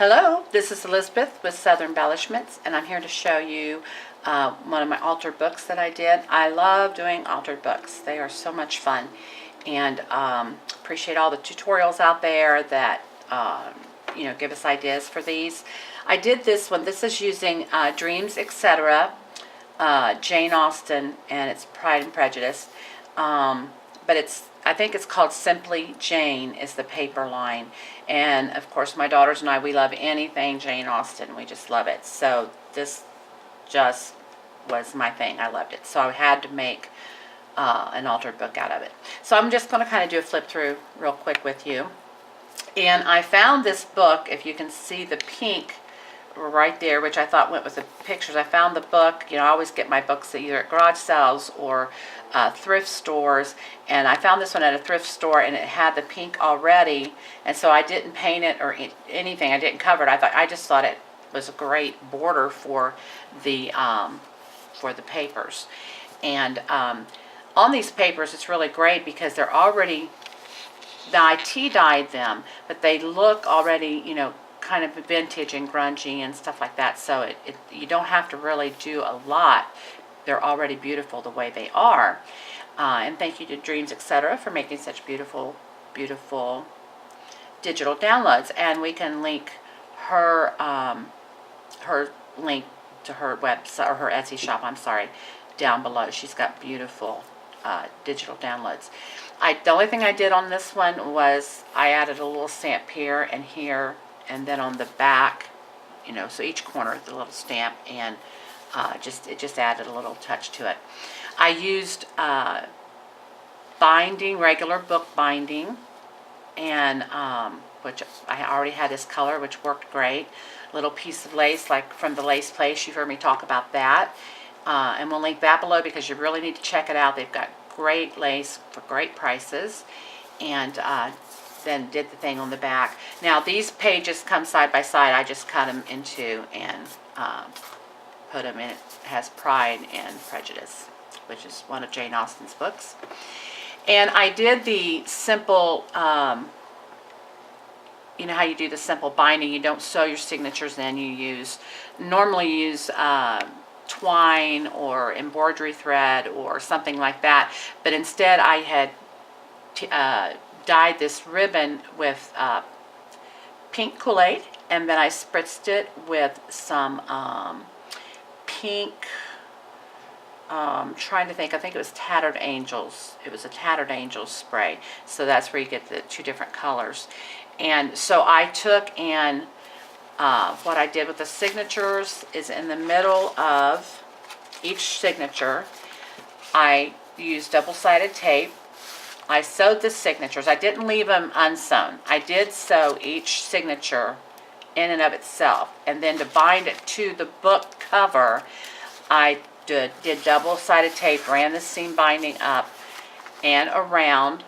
Hello, this is Elizabeth with Southern Embellishments, and I'm here to show you one of my altered books that I did. I love doing altered books. They are so much fun, and appreciate all the tutorials out there that give us ideas for these. I did this one. This is using Dreams, etc., Jane Austen, and it's Pride and Prejudice. But I think it's called Simply Jane is the paper line. And of course my daughters and I, we love anything Jane Austen. We just love it. So this just was my thing. I loved it. So I had to make an altered book out of it. So I'm just going to kind of do a flip through real quick with you. And I found this book, if you can see the pink right there, which I thought went with the pictures. I found the book. I always get my books either at garage sales or thrift stores, and I found this one at a thrift store, and it had the pink already, and so I didn't paint it or anything. I didn't cover it. I just thought it was a great border for the papers. And on these papers, it's really great because they're already, I tea-dyed them, but they look already, kind of vintage and grungy and stuff like that. So you don't have to really do a lot. They're already beautiful the way they are. And thank you to Dreams, etc. for making such beautiful, beautiful digital downloads. And we can link her link to her website, or her Etsy shop, I'm sorry, down below. She's got beautiful digital downloads. The only thing I did on this one was I added a little stamp here and here, and then on the back, so each corner is a little stamp, and it just added a little touch to it. I used binding, regular book binding, and which I already had this color, which worked great. Little piece of lace, like from the Lace Place. You've heard me talk about that, and we'll link that below because you really need to check it out. They've got great lace for great prices, and then did the thing on the back. Now these pages come side by side. I just cut them into and put them in. It has Pride and Prejudice, which is one of Jane Austen's books. And I did the simple, you know how you do the simple binding. You don't sew your signatures in. You normally use twine or embroidery thread or something like that. But instead I had dyed this ribbon with pink Kool-Aid, and then I spritzed it with some pink, trying to think, I think it was Tattered Angels. It was a Tattered Angels spray. So that's where you get the two different colors. And so I took and what I did with the signatures is in the middle of each signature, I used double-sided tape. I sewed the signatures. I didn't leave them unsewn. I did sew each signature in and of itself. And then to bind it to the book cover, I did double-sided tape, ran the seam binding up and around,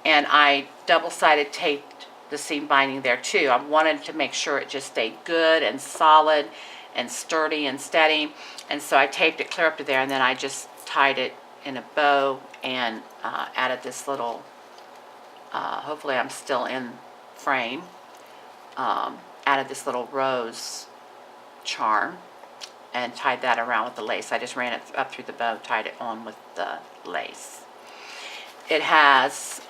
and I double-sided taped the seam binding there too. I wanted to make sure it just stayed good and solid and sturdy and steady. And so I taped it clear up to there, and then I just tied it in a bow and added this little, hopefully I'm still in frame, added this little rose charm and tied that around with the lace. I just ran it up through the bow, tied it on with the lace. It has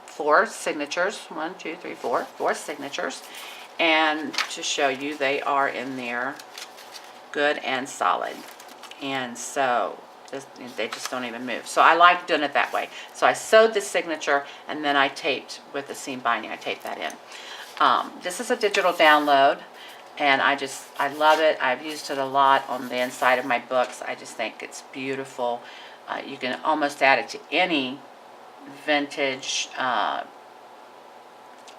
4 signatures, 1, 2, 3, 4 signatures, and to show you, they are in there good and solid, and so they just don't even move. So I like doing it that way. So I sewed the signature, and then I taped with the seam binding. I taped that in. This is a digital download, and I love it. I've used it a lot on the inside of my books. I just think it's beautiful. You can almost add it to any vintage,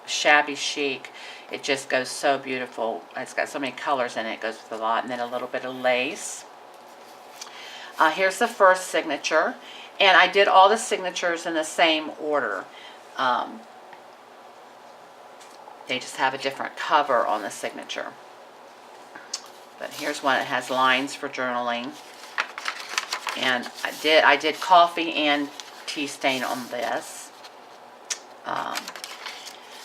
shabby chic. It just goes so beautiful. It's got so many colors in it. It goes with a lot. And then a little bit of lace. Here's the first signature, and I did all the signatures in the same order. They just have a different cover on the signature. But here's one that has lines for journaling, and I did coffee and tea stain on this.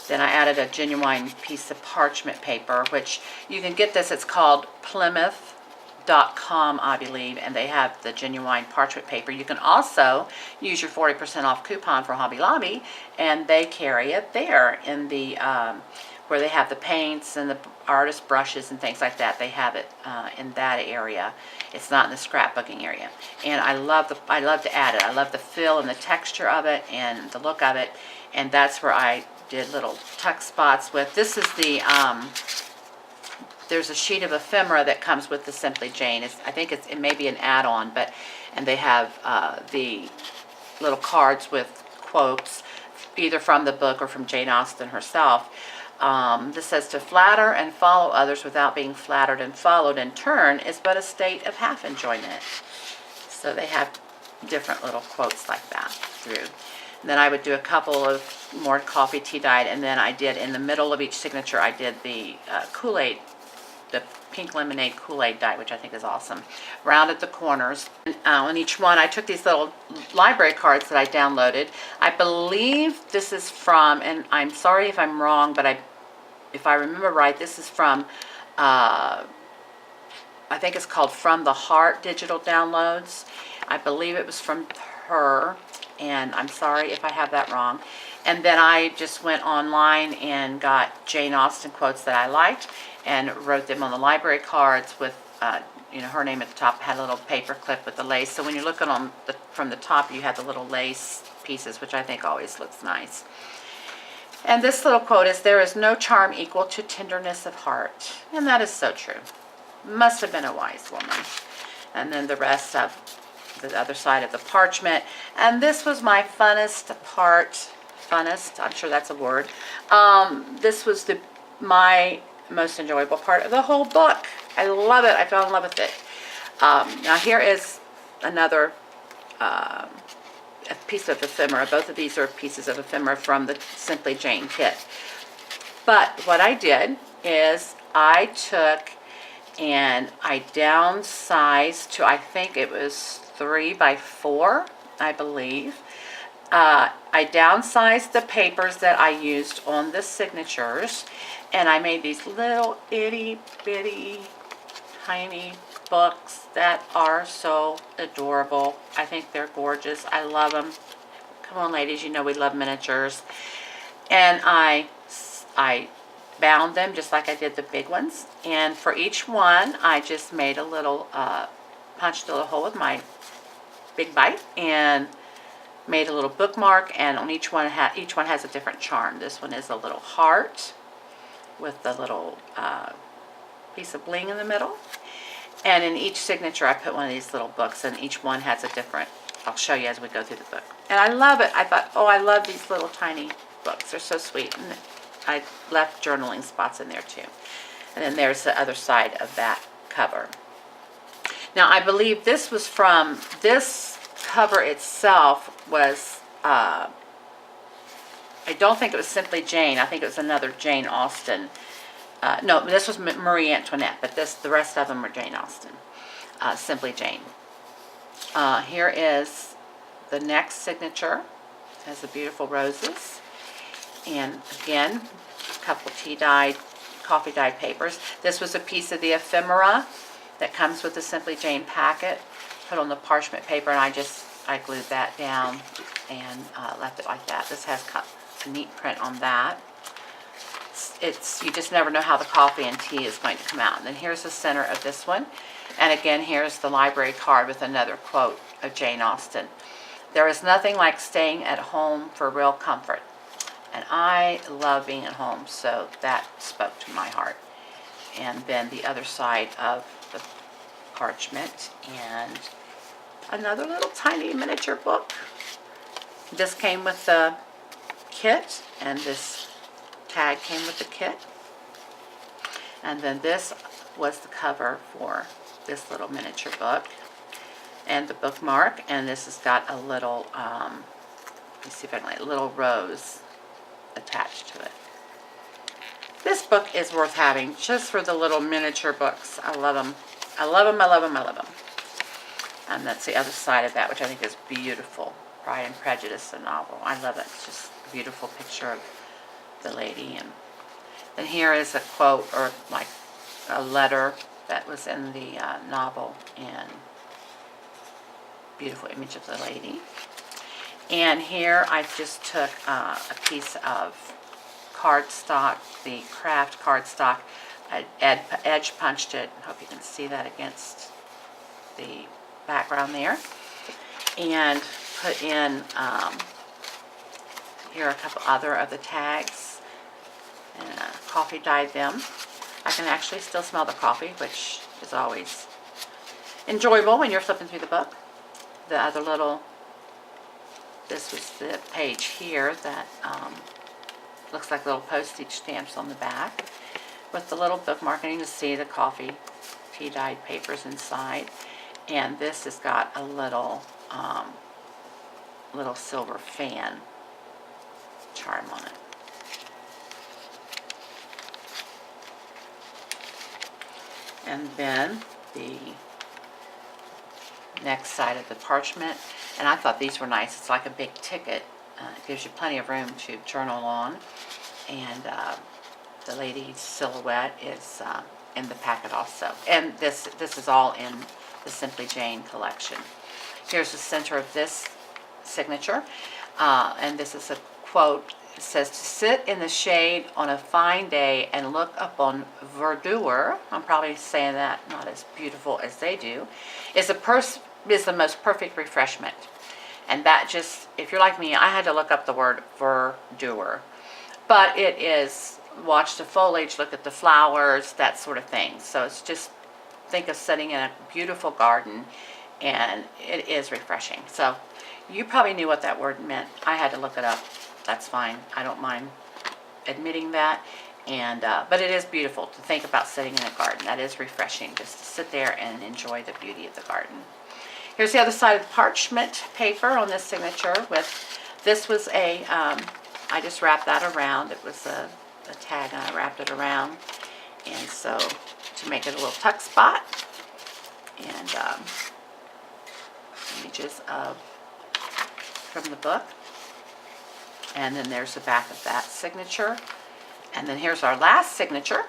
Then I added a genuine piece of parchment paper, which you can get this. It's called Plymouth.com, I believe, and they have the genuine parchment paper. You can also use your 40% off coupon for Hobby Lobby, and they carry it there in the where they have the paints and the artist brushes and things like that. They have it in that area. It's not in the scrapbooking area. And I love to add it. I love the feel and the texture of it and the look of it. And that's where I did little tuck spots with. This is the there's a sheet of ephemera that comes with the Simply Jane. I think it may be an add-on, and they have the little cards with quotes, either from the book or from Jane Austen herself. This says, to flatter and follow others without being flattered and followed in turn is but a state of half enjoyment. So they have different little quotes like that through. And then I would do a couple of more coffee tea dyed, and then I did in the middle of each signature, I did the Kool-Aid, the pink lemonade Kool-Aid dye, which I think is awesome. Rounded the corners. And, on each one, I took these little library cards that I downloaded. I believe this is from, and I'm sorry if I'm wrong, but if I remember right, this is from, I think it's called From the Heart Digital Downloads. I believe it was from her, and I'm sorry if I have that wrong. And then I just went online and got Jane Austen quotes that I liked and wrote them on the library cards with, her name at the top. It had a little paper clip with the lace. So when you're looking from the top, you have the little lace pieces, which I think always looks nice. And this little quote is, there is no charm equal to tenderness of heart. And that is so true. Must have been a wise woman. And then the rest of the other side of the parchment. And this was my funnest part. Funnest, I'm sure that's a word. This was my most enjoyable part of the whole book. I love it. I fell in love with it. Now here is another a piece of ephemera. Both of these are pieces of ephemera from the Simply Jane kit. But what I did is I took and I downsized to, I think it was 3 by 4, I believe. I downsized the papers that I used on the signatures, and I made these little itty bitty tiny books that are so adorable. I think they're gorgeous. I love them. Come on, ladies, you know we love miniatures. And I bound them just like I did the big ones. And for each one, I just made a little, punched a little hole with my big bite and made a little bookmark. And on each one has a different charm. This one is a little heart with the little piece of bling in the middle. And in each signature, I put one of these little books, and each one has a different, I'll show you as we go through the book. And I love it. I thought, oh, I love these little tiny books. They're so sweet. And I left journaling spots in there too. And then there's the other side of that cover. Now, I believe this was from, this cover itself was, I don't think it was Simply Jane. I think it was another Jane Austen. No, this was Marie Antoinette, but the rest of them were Jane Austen. Simply Jane. Here is the next signature. It has the beautiful roses. And again, a couple coffee dyed papers. This was a piece of the ephemera that comes with the Simply Jane packet. Put on the parchment paper, and I glued that down and left it like that. This has a neat print on that. You just never know how the coffee and tea is going to come out. And then here's the center of this one. And again, here's the library card with another quote of Jane Austen. There is nothing like staying at home for real comfort. And I love being at home, so that spoke to my heart. And then the other side of the parchment, and another little tiny miniature book. This came with the kit, and this tag came with the kit. And then this was the cover for this little miniature book and the bookmark. And this has got a little, let me see if I can, like, a little rose attached to it. This book is worth having just for the little miniature books. I love them. I love them, I love them, I love them. And that's the other side of that, which I think is beautiful. Pride and Prejudice, the novel. I love it. It's just a beautiful picture of the lady. And then here is a quote, or like a letter that was in the novel, and beautiful image of the lady. And here I just took a piece of cardstock, the craft cardstock. I edge punched it. I hope you can see that against the background there. And put in, here are a couple other of the tags. And coffee dyed them. I can actually still smell the coffee, which is always enjoyable when you're flipping through the book. The other little, this was the page here that looks like little postage stamps on the back with the little bookmark, and you can see the coffee tea dyed papers inside. And this has got a little little silver fan charm on it. And then the next side of the parchment, and I thought these were nice. It's like a big ticket. It gives you plenty of room to journal on. And the lady's silhouette is in the packet also. And this is all in the Simply Jane collection. Here's the center of this signature, and this is a quote. It says, "To sit in the shade on a fine day and look upon verdure," I'm probably saying that not as beautiful as they do, is the most perfect refreshment. And that just, if you're like me, I had to look up the word verdure. But it is, watch the foliage, look at the flowers, that sort of thing. So it's just, think of sitting in a beautiful garden, and it is refreshing. So you probably knew what that word meant. I had to look it up. That's fine. I don't mind admitting that. And but it is beautiful to think about sitting in a garden. That is refreshing, just to sit there and enjoy the beauty of the garden. Here's the other side of the parchment paper on this signature. This was a, I just wrapped that around. It was a tag, and I wrapped it around. And so to make it a little tuck spot. And images from the book. And then there's the back of that signature. And then here's our last signature.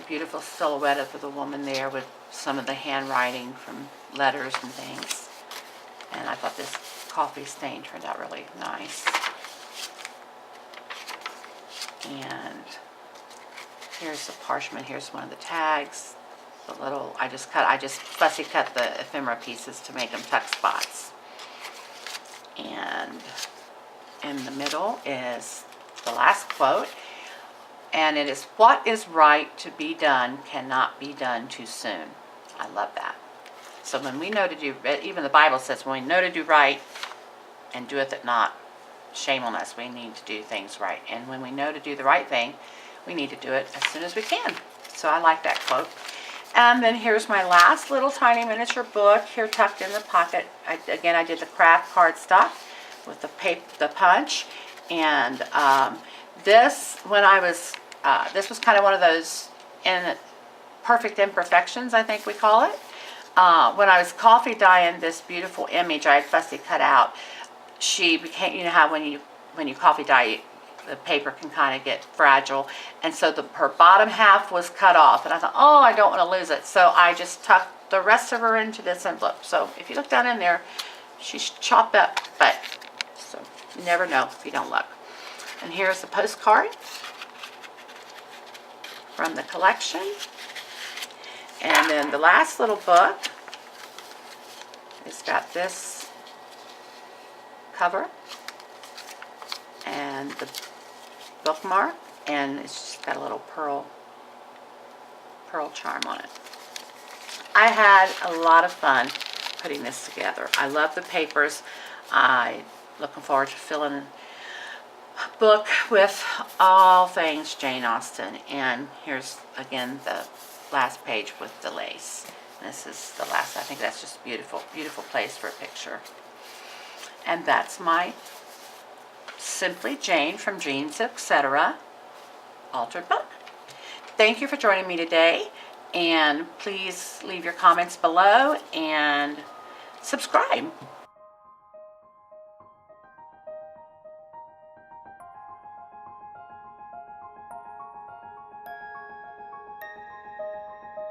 Beautiful silhouette of the woman there with some of the handwriting from letters and things. And I thought this coffee stain turned out really nice. And here's the parchment. Here's one of the tags. The little, I just fussy cut the ephemera pieces to make them tuck spots. And in the middle is the last quote, and it is, "What is right to be done cannot be done too soon." I love that. So when we know to do, even the Bible says, when we know to do right and doeth it not, shame on us. We need to do things right. And when we know to do the right thing, we need to do it as soon as we can. So I like that quote. And then here's my last little tiny miniature book here tucked in the pocket. Again, I did the craft cardstock with the punch. And this was kind of one of those perfect imperfections, I think we call it. When I was coffee dyeing this beautiful image I had fussy cut out, she became, you know how when you coffee dye, the paper can kind of get fragile, and so her bottom half was cut off, and I thought, oh, I don't want to lose it, so I just tucked the rest of her into this envelope. So if you look down in there, she's chopped up, but so you never know if you don't look. And here's the postcard from the collection. And then the last little book, it's got this cover and the bookmark, and it's just got a little pearl charm on it. I had a lot of fun putting this together. I love the papers. I'm looking forward to filling a book with all things Jane Austen. And here's again the last page with the lace. This is the last. I think that's just beautiful, beautiful place for a picture. And that's my Simply Jane from Dreams, Etc. altered book. Thank you for joining me today, and please leave your comments below and subscribe.